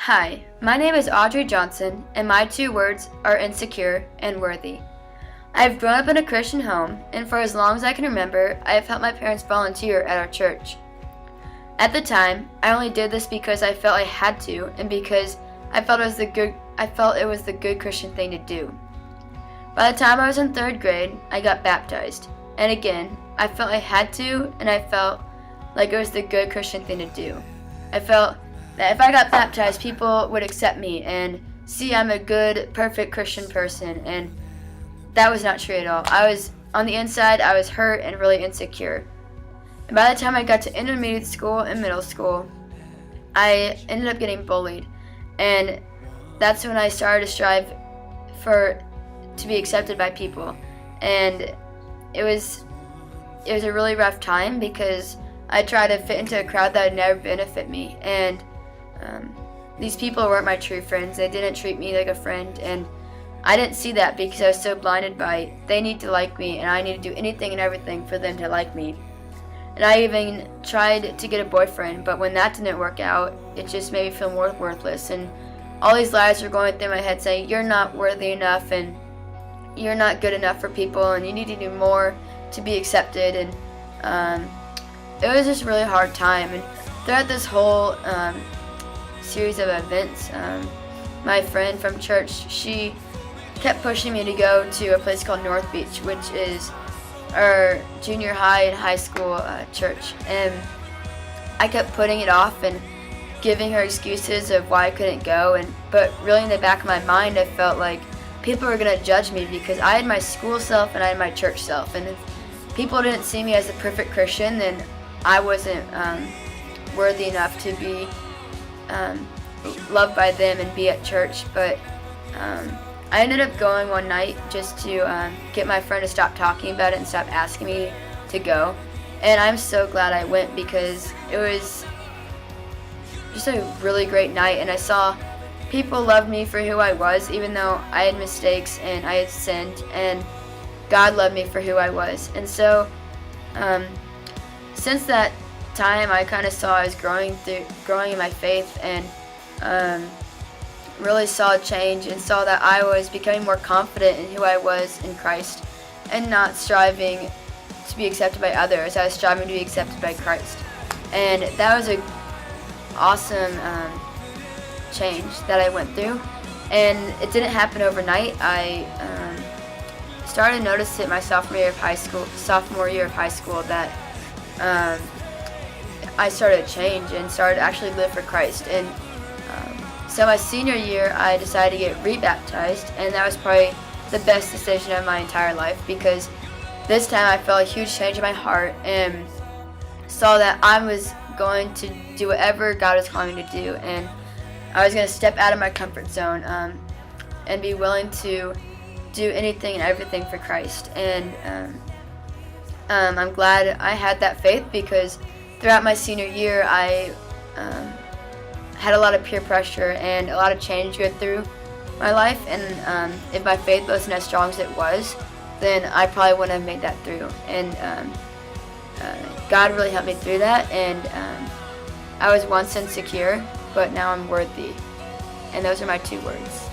Hi, my name is Audrey Johnson, and my two words are insecure and worthy. I have grown up in a Christian home, and for as long as I can remember, I have helped my parents volunteer at our church. At the time, I only did this because I felt I had to, and because I felt it was the good Christian thing to do. By the time I was in 3rd grade, I got baptized, and again, I felt I had to, and I felt like it was the good Christian thing to do. I felt that if I got baptized, people would accept me and see I'm a good, perfect Christian person, and that was not true at all. On the inside, I was hurt and really insecure. And by the time I got to intermediate school and middle school, I ended up getting bullied, and that's when I started to strive to be accepted by people. And it was a really rough time because I tried to fit into a crowd that would never benefit me, and these people weren't my true friends. They didn't treat me like a friend, and I didn't see that because I was so blinded by they need to like me and I need to do anything and everything for them to like me. And I even tried to get a boyfriend, but when that didn't work out, it just made me feel more worthless, and all these lies were going through my head saying you're not worthy enough and you're not good enough for people and you need to do more to be accepted. And it was just a really hard time. And throughout this whole series of events, my friend from church, she kept pushing me to go to a place called North Beach, which is our junior high and high school church. And I kept putting it off and giving her excuses of why I couldn't go, but really in the back of my mind I felt like people were going to judge me because I had my school self and I had my church self, and if people didn't see me as a perfect Christian, then I wasn't worthy enough to be loved by them and be at church. But I ended up going one night just to get my friend to stop talking about it and stop asking me to go, and I'm so glad I went because it was just a really great night, and I saw people love me for who I was, even though I had mistakes and I had sinned, and God loved me for who I was. And so since that time, I kind of saw I was growing in my faith, and really saw a change and saw that I was becoming more confident in who I was in Christ and not striving to be accepted by others. I was striving to be accepted by Christ, and that was a awesome change that I went through. And it didn't happen overnight. I started to notice it my sophomore year of high school that I started to change and started to actually live for Christ. And so my senior year, I decided to get rebaptized, and that was probably the best decision of my entire life because this time I felt a huge change in my heart and saw that I was going to do whatever God was calling me to do, and I was going to step out of my comfort zone and be willing to do anything and everything for Christ. And I'm glad I had that faith because throughout my senior year, I had a lot of peer pressure and a lot of change go through my life, and if my faith wasn't as strong as it was, then I probably wouldn't have made that through. And God really helped me through that, and I was once insecure, but now I'm worthy. And those are my two words.